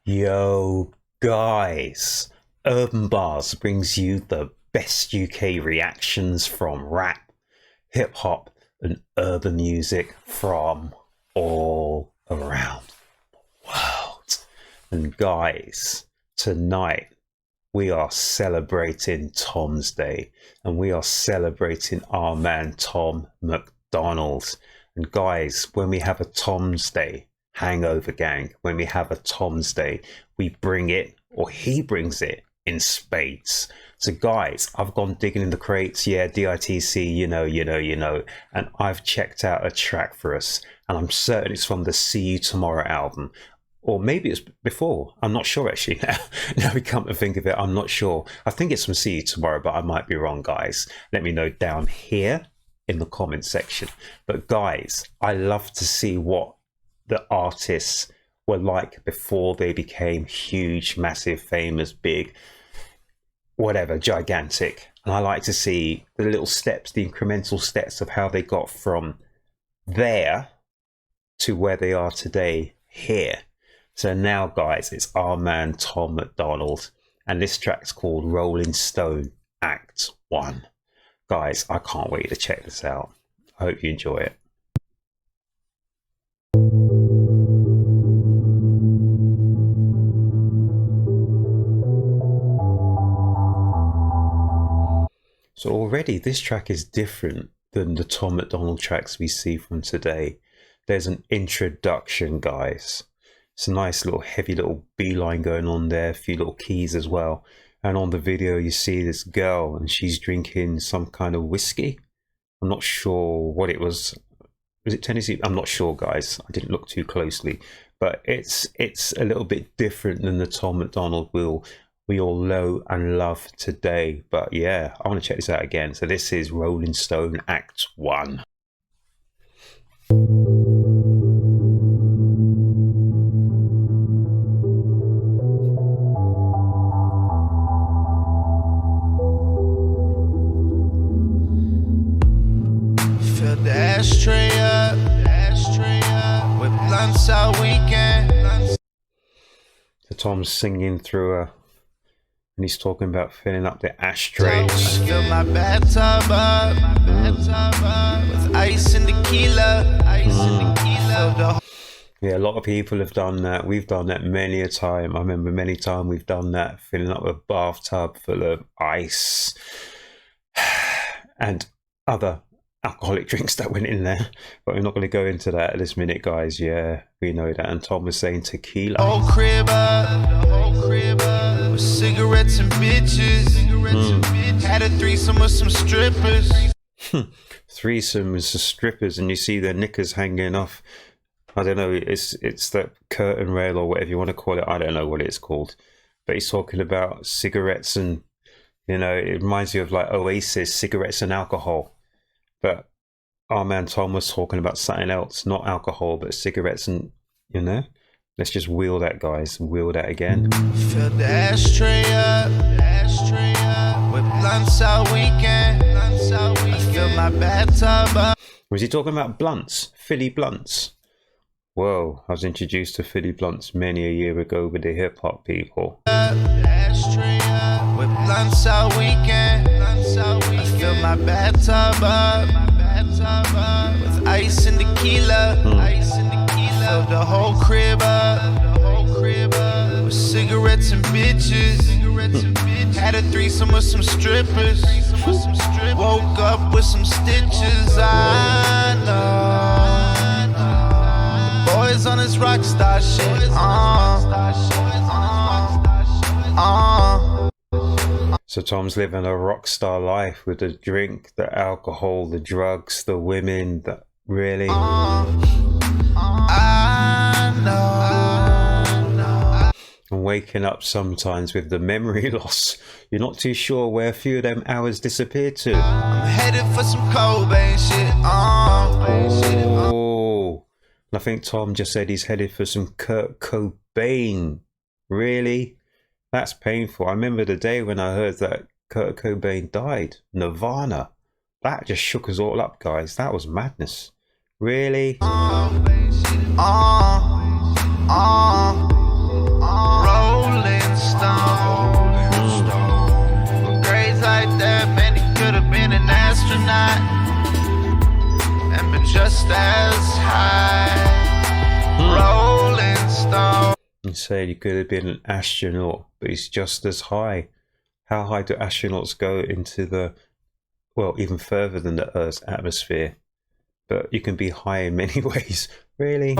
Yo, guys, Urb'n Barz brings you the best UK reactions from rap, hip hop, and urban music from all around the world. And guys, tonight we are celebrating Tom's Day, and we are celebrating our man Tom MacDonald. And guys, when we have a Tom's Day, Hangover Gang, when we have a Tom's Day, we bring it, or he brings it, in spades. So guys, I've gone digging in the crates, yeah, DITC, you know, and I've checked out a track for us, and I'm certain it's from the See You Tomorrow album, or maybe it's before, I'm not sure actually. Now we come to think of it, I'm not sure. I think it's from See You Tomorrow, but I might be wrong, guys. Let me know down here in the comment section. But guys, I love to see what the artists were like before they became huge, massive, famous, big, whatever, gigantic. And I like to see the little steps, the incremental steps of how they got from there to where they are today here. So now, guys, it's our man Tom MacDonald, and this track's called Rolling Stone Act 1. Guys, I can't wait to check this out. I hope you enjoy it. So already this track is different than the Tom MacDonald tracks we see from today. There's an introduction, guys. It's a nice little heavy little B line going on there, a few little keys as well. And on the video you see this girl and she's drinking some kind of whiskey. I'm not sure what it was. Was it Tennessee? I'm not sure, guys. I didn't look too closely. But it's a little bit different than the Tom MacDonald we all know and love today. But yeah, I want to check this out again. So this is Rolling Stone Act 1. Fill the ashtray up with blunts all weekend. So Tom's singing through a, and he's talking about filling up the ashtrays. Fill my bathtub up with ice and tequila. Yeah, a lot of people have done that. We've done that many a time. I remember many times we've done that, filling up a bathtub full of ice and other alcoholic drinks that went in there. But we're not going to go into that at this minute, guys. Yeah, we know that. And Tom was saying tequila. The whole crib up with cigarettes and bitches. Had a threesome with some strippers. Threesome with some strippers, and you see their knickers hanging off. I don't know, it's the curtain rail or whatever you want to call it. I don't know what it's called. But he's talking about cigarettes, and you know, it reminds you of like Oasis, cigarettes and alcohol. But our man Tom was talking about something else, not alcohol, but cigarettes, and you know, let's just wheel that, guys. Wheel that again. Fill the ashtray up with blunts all weekend. I fill my bathtub up. Was he talking about blunts? Philly blunts? Whoa, I was introduced to Philly blunts many a year ago with the hip hop people. Ashtray up with blunts all weekend. I fill my bathtub up with ice and tequila. Fill the whole crib up with cigarettes and bitches. Had a threesome with some strippers. Woke up with some stitches. I know the boys on his rock star shit. So Tom's living a rock star life with the drink, the alcohol, the drugs, the women, the really. And waking up sometimes with the memory loss. You're not too sure where a few of them hours disappeared to. I'm headed for some Cobain shit. Oh, I think Tom just said he's headed for some Kurt Cobain. Really? That's painful. I remember the day when I heard that Kurt Cobain died. Nirvana. That just shook us all up, guys. That was madness. Really? insane. You could have been an astronaut, but it's just as high. How high do astronauts go into the, well, even further than the Earth's atmosphere? But you can be high in many ways. Really? With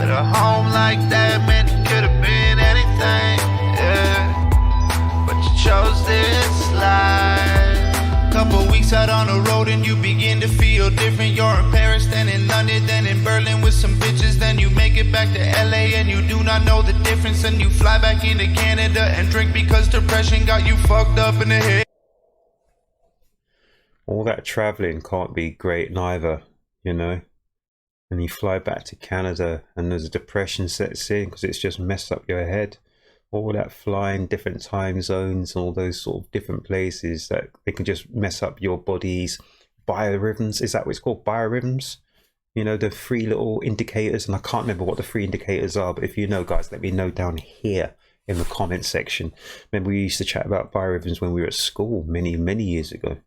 a home like that, man, it could have been anything, yeah. But you chose this life. Couple weeks out on the road and you begin to feel different. You're in Paris, then in London, then in Berlin with some bitches. Then you make it back to LA and you do not know the difference. And you fly back into Canada and drink because depression got you fucked up in the head. All that traveling can't be great neither, you know. And you fly back to Canada and there's a depression sets in because it's just messed up your head. All that flying, different time zones, all those sort of different places that they can just mess up your body's biorhythms. Is that what it's called? Biorhythms? You know, the three little indicators, and I can't remember what the three indicators are, but if you know, guys, let me know down here in the comment section. Remember, we used to chat about biorhythms when we were at school many, many years ago.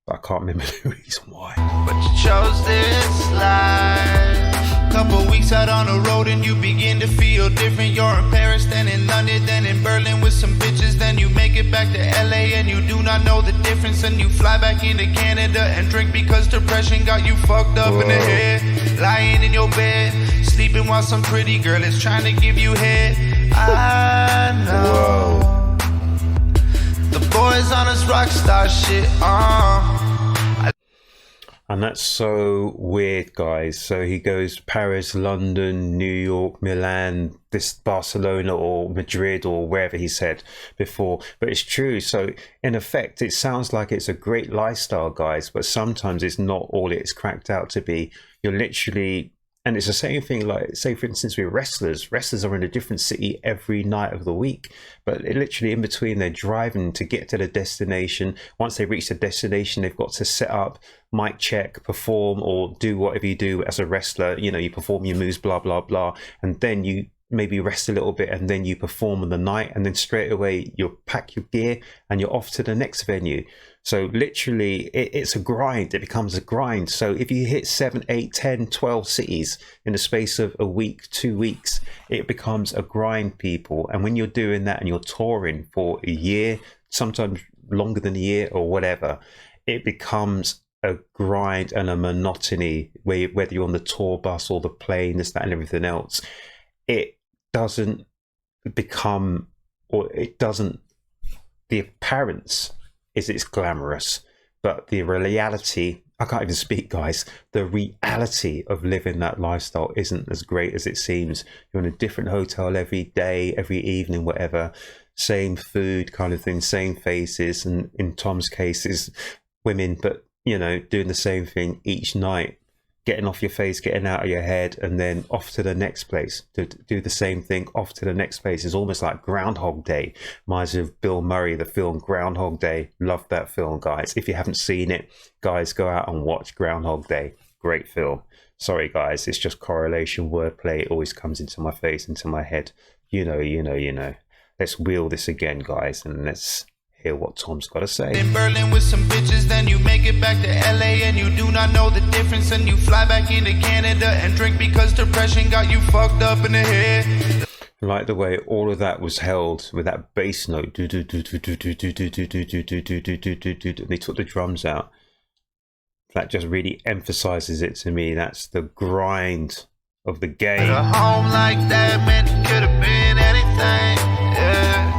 I can't remember the reason why. But you chose this life. Couple weeks out on the road and you begin to feel different. You're in Paris, then in London, then in Berlin with some bitches. Then you make it back to LA and you do not know the difference. And you fly back into Canada and drink because depression got you fucked up in the head. Lying in your bed, sleeping while some pretty girl is trying to give you head. I know. The boys on this rock star shit, And that's so weird, guys. So he goes Paris, London, New York, Milan, this Barcelona or Madrid or wherever he said before. But it's true. So in effect, it sounds like it's a great lifestyle, guys, but sometimes it's not all it's cracked out to be. You're literally, and it's the same thing, like, say, for instance, with wrestlers. Wrestlers are in a different city every night of the week, but literally in between, they're driving to get to the destination. Once they reach the destination, they've got to set up, mic check, perform, or do whatever you do as a wrestler. You know, you perform your moves, blah, blah, blah. And then you maybe rest a little bit, and then you perform on the night, and then straight away you pack your gear and you're off to the next venue. So literally it's a grind. It becomes a grind. So if you hit 7, 8, 10, 12 cities in the space of a week, 2 weeks, it becomes a grind, people. And when you're doing that and you're touring for a year, sometimes longer than a year or whatever, it becomes a grind and a monotony, whether you're on the tour bus or the plane, this, that, and everything else. It doesn't become, or it doesn't, the appearance is it's glamorous, but the reality, I can't even speak, guys, the reality of living that lifestyle isn't as great as it seems. You're in a different hotel every day, every evening, whatever, same food kind of thing, same faces, and in Tom's case is women, but you know, doing the same thing each night, getting off your face, getting out of your head, and then off to the next place to do the same thing, off to the next place. It's almost like Groundhog Day. Reminds me of Bill Murray, the film Groundhog Day. Love that film, guys. If you haven't seen it, guys, go out and watch Groundhog Day. Great film. Sorry, guys, it's just correlation, wordplay. It always comes into my face, into my head. You know. Let's wheel this again, guys, and let's hear what Tom's got to say. In Berlin with some bitches, then you make it back to LA and you do not know the difference. And you fly back into Canada and drink because depression got you fucked up in the head. I like the way all of that was held with that bass note. And they took the drums out. That just really emphasizes it to me. That's the grind of the game. A home like that, man, it could have been anything, yeah.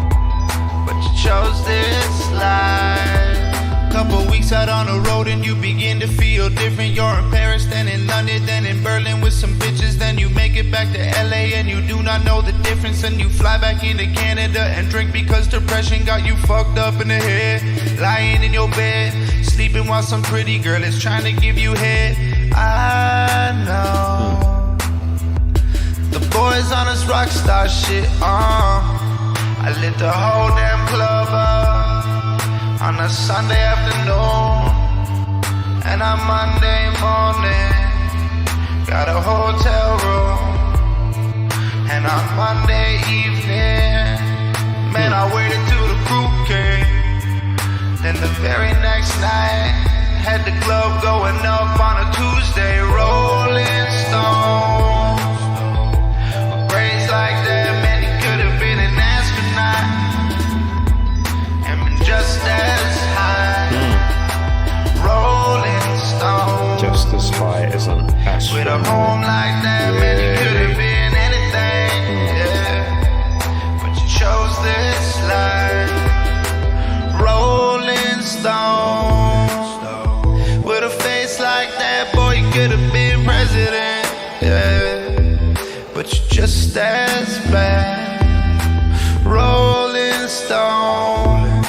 But you chose this life. Couple weeks out on the road and you begin to feel different. You're in Paris, then in London, then in Berlin with some bitches. Then you make it back to LA and you do not know the difference. And you fly back into Canada and drink because depression got you fucked up in the head. Lying in your bed, sleeping while some pretty girl is trying to give you head. I know. The boys on this rock star shit, I lit the whole damn club up on a Sunday afternoon. And on Monday morning, got a hotel room. And on Monday evening, man, I waited till the crew came. Then the very next night, had the club going up on a Tuesday. Rolling Stone, with braids like but you're just as bad. Rolling Stone,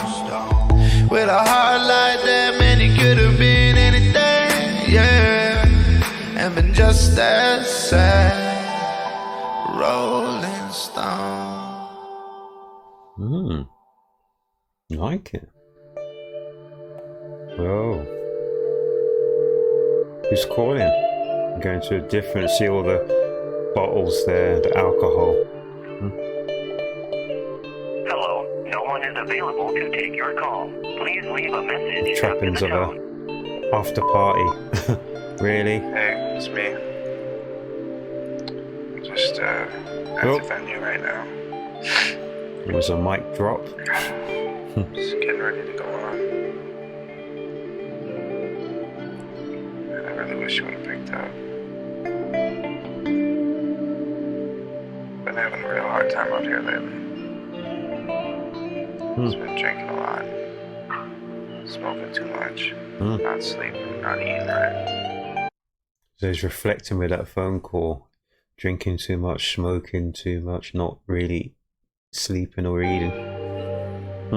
with a heart like that, man, it could have been anything, yeah, and been just as sad. Rolling Stone. Like it. Oh. Who's calling? I'm going to a different, see all the bottles there, the alcohol. Hello, no one is available to take your call. Please leave a message Trappings after of the tone. a after party. Really? Hey, it's me. I'm just at the venue right now. It was a mic drop. Just getting ready to go on. And I really wish you would have picked up. Been having a real hard time out here lately. Just been drinking a lot. Smoking too much. Not sleeping, not eating right. So he's reflecting with that phone call. Drinking too much, smoking too much, not really sleeping or eating. I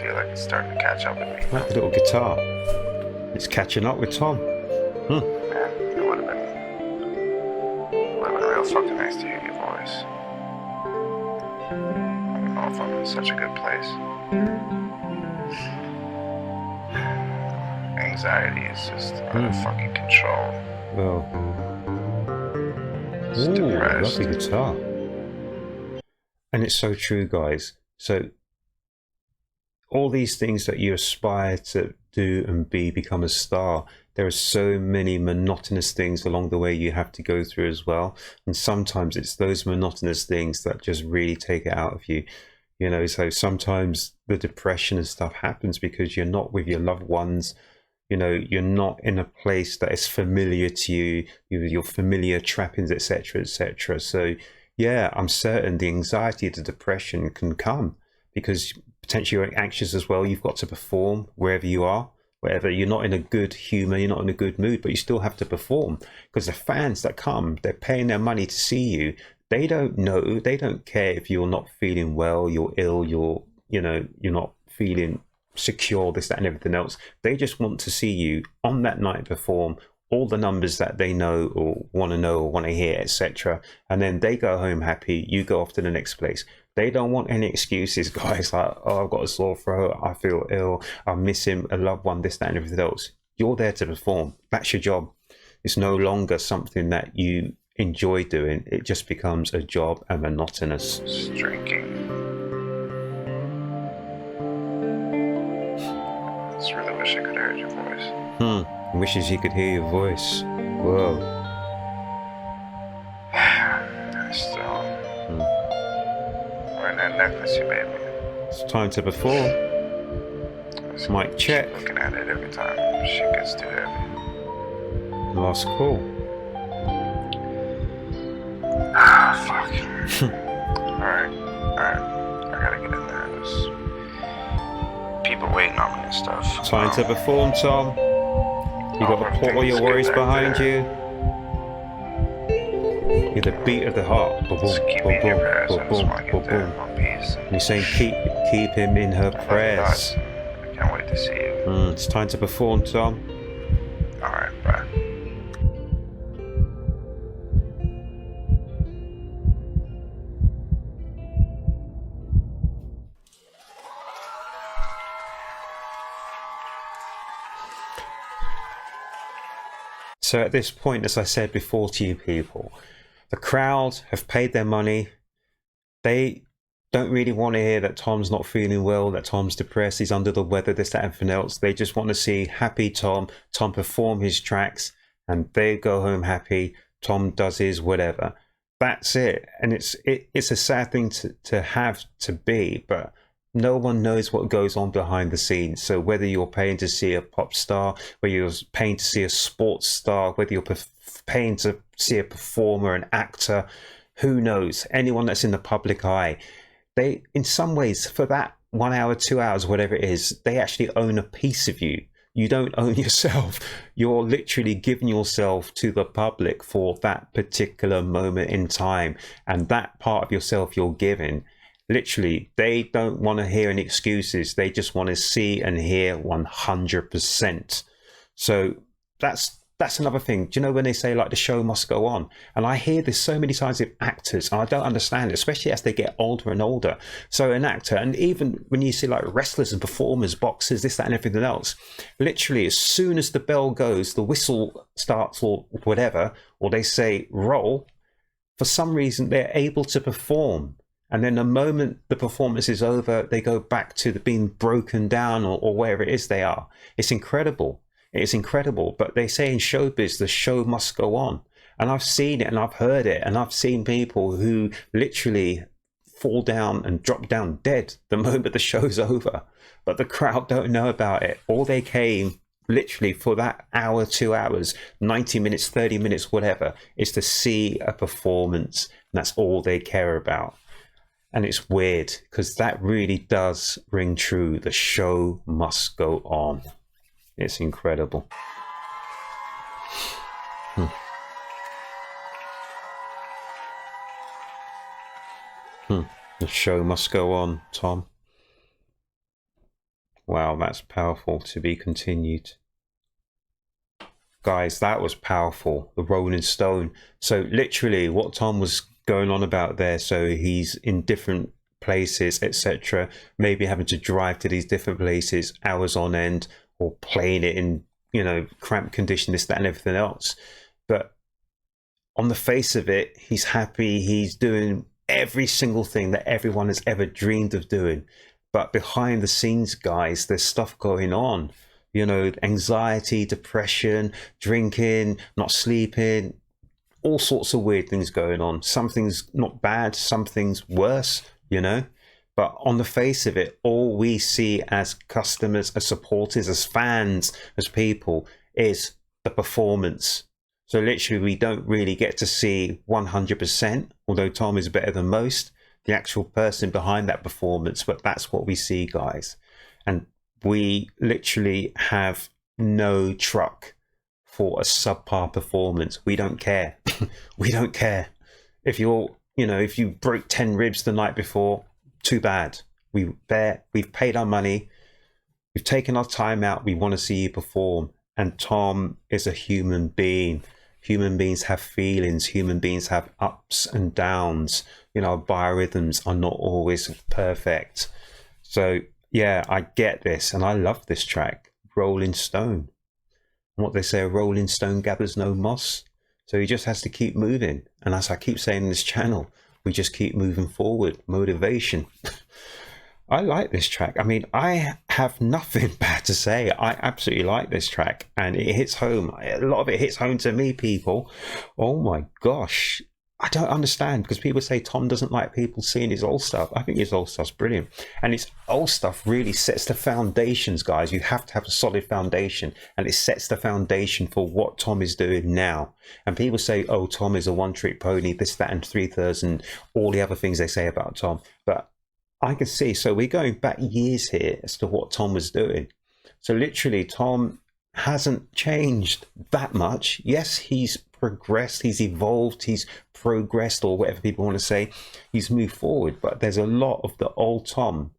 feel like it's starting to catch up with me. Like the little guitar. It's catching up with Tom. Man, it would have been real fucking nice to hear your voice. I don't know if I'm in such a good place. Anxiety is just out of fucking control. Well. Just Ooh, depressed. lovely guitar. And it's so true, guys. So all these things that you aspire to do and become a star, there are so many monotonous things along the way you have to go through as well. And sometimes it's those monotonous things that just really take it out of you. You know, so sometimes the depression and stuff happens because you're not with your loved ones. You know, you're not in a place that is familiar to you, your familiar trappings, etc., etc. So yeah, I'm certain the anxiety, the depression can come because potentially you're anxious as well. You've got to perform wherever you are, wherever you're not in a good humor, you're not in a good mood, but you still have to perform because the fans that come, they're paying their money to see you. They don't know, they don't care if you're not feeling well, you're ill, you're not feeling secure, this, that, and everything else. They just want to see you on that night perform all the numbers that they know or want to hear, etc. And then they go home happy, you go off to the next place. They don't want any excuses, guys, like, oh, I've got a sore throat, I feel ill, I miss him, a loved one, this, that, and everything else. You're there to perform. That's your job. It's no longer something that you enjoy doing. It just becomes a job and monotonous. Just drinking. I just really wish I could have heard your voice. Wishes you could hear your voice. Whoa. I still... Wearing that necklace you made me. It's time to perform. Mic check. Looking at it every time. Shit gets too heavy. Last call. Fuck. Alright. I gotta get in there. There's people waiting on me and stuff. Time to perform, Tom. You got to put all your worries behind you. You're the beat of the heart. Boom, Just keep me in your prayers. I just want to get there in boom. one piece. You're saying keep him in her prayers. I can't wait to see you. It's time to perform, Tom. Alright, bye. So at this point, as I said before to you people, the crowd have paid their money. They don't really want to hear that Tom's not feeling well, that Tom's depressed, he's under the weather, this, that, and everything else. They just want to see happy Tom perform his tracks, and they go home happy. Tom does his whatever. That's it. And it's a sad thing to have to be, but no one knows what goes on behind the scenes. So whether you're paying to see a pop star, whether you're paying to see a sports star, whether you're paying to see a performer, an actor, who knows? Anyone that's in the public eye, they, in some ways, for that 1 hour, 2 hours, whatever it is, they actually own a piece of you. You don't own yourself. You're literally giving yourself to the public for that particular moment in time. And that part of yourself you're giving, literally, they don't want to hear any excuses. They just want to see and hear 100%. So that's another thing. Do you know when they say like the show must go on? And I hear this so many times with actors, and I don't understand it, especially as they get older and older. So an actor, and even when you see like wrestlers and performers, boxers, this, that, and everything else, literally as soon as the bell goes, the whistle starts or whatever, or they say roll, for some reason they're able to perform. And then the moment the performance is over, they go back to the being broken down or wherever it is they are. It's incredible. It's incredible. But they say in showbiz, the show must go on. And I've seen it and I've heard it. And I've seen people who literally fall down and drop down dead the moment the show's over. But the crowd don't know about it. All they came literally for that hour, 2 hours, 90 minutes, 30 minutes, whatever, is to see a performance. And that's all they care about. And it's weird because that really does ring true. The show must go on. It's incredible. The show must go on, Tom. Wow, that's powerful. To be continued. Guys, that was powerful. The Rolling Stone. So literally what Tom was going on about there, so he's in different places, etc., maybe having to drive to these different places hours on end, or playing it in, you know, cramped condition, this, that, and everything else. But on the face of it, he's happy, he's doing every single thing that everyone has ever dreamed of doing. But behind the scenes, guys, there's stuff going on, you know, anxiety, depression, drinking, not sleeping, all sorts of weird things going on. Something's not bad, something's worse, you know. But on the face of it, all we see as customers, as supporters, as fans, as people, is the performance. So literally, we don't really get to see 100%, although Tom is better than most, the actual person behind that performance. But that's what we see, guys. And we literally have no truck for a subpar performance. We don't care. We don't care. If you're, you know, if you broke 10 ribs the night before, too bad. We've paid our money. We've taken our time out. We want to see you perform. And Tom is a human being. Human beings have feelings. Human beings have ups and downs. You know, biorhythms are not always perfect. So yeah, I get this. And I love this track, Rolling Stone. And what they say, a rolling stone gathers no moss. So he just has to keep moving. And as I keep saying in this channel, we just keep moving forward. Motivation. I like this track. I mean, I have nothing bad to say. I absolutely like this track, and it hits home. A lot of it hits home to me, people. Oh my gosh. I don't understand, because people say Tom doesn't like people seeing his old stuff. I think his old stuff's brilliant. And his old stuff really sets the foundations, guys. You have to have a solid foundation, and it sets the foundation for what Tom is doing now. And people say, oh, Tom is a one-trick pony, this, that, and 3/3, and all the other things they say about Tom. But I can see, so we're going back years here as to what Tom was doing. So literally, Tom hasn't changed that much. Yes, he's progressed, he's evolved, he's progressed, or whatever people want to say. He's moved forward, but there's a lot of the old Tom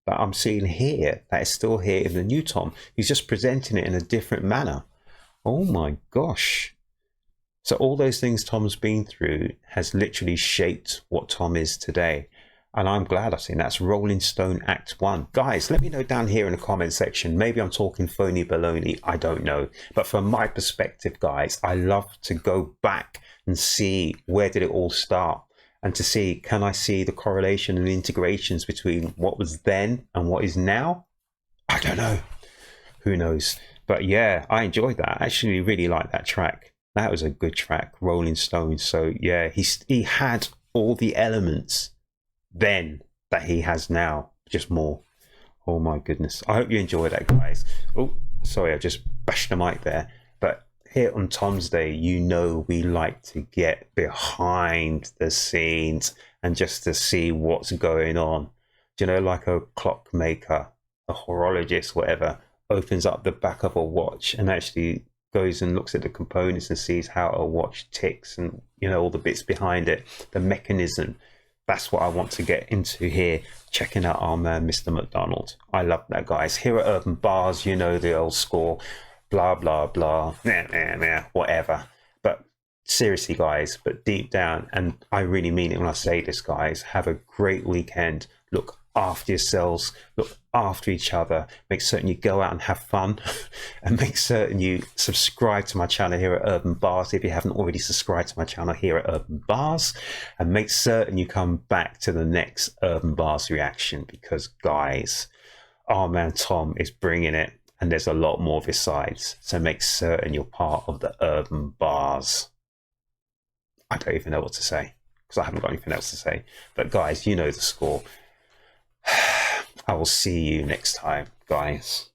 that I'm seeing here that is still here in the new Tom. He's just presenting it in a different manner. Oh my gosh. So all those things Tom's been through has literally shaped what Tom is today. And I'm glad I've seen that's Rolling Stone Act 1. Guys, let me know down here in the comment section. Maybe I'm talking phony baloney. I don't know. But from my perspective, guys, I love to go back and see where did it all start. And to see, can I see the correlation and integrations between what was then and what is now? I don't know. Who knows? But yeah, I enjoyed that. I actually really like that track. That was a good track, Rolling Stone. So yeah, he had all the elements then that he has now, just more. Oh my goodness. I hope you enjoy that, guys. Oh, sorry, I just bashed the mic there. But here on Tom's Day, you know we like to get behind the scenes and just to see what's going on. Do you know, like a clockmaker, a horologist, whatever, opens up the back of a watch and actually goes and looks at the components and sees how a watch ticks and, you know, all the bits behind it, the mechanism. That's what I want to get into here, checking out our man, Mr. MacDonald. I love that, guys. Here at Urb'n Barz, you know the old score, blah, blah, blah, whatever. But seriously, guys, but deep down, and I really mean it when I say this, guys, have a great weekend. Look after yourselves, look after each other, make certain you go out and have fun, and make certain you subscribe to my channel here at Urb'n Barz if you haven't already subscribed to my channel here at Urb'n Barz, and make certain you come back to the next Urb'n Barz reaction, because guys, our man Tom is bringing it, and there's a lot more besides, so make certain you're part of the Urb'n Barz. I don't even know what to say, because I haven't got anything else to say, but guys, you know the score. I will see you next time, guys.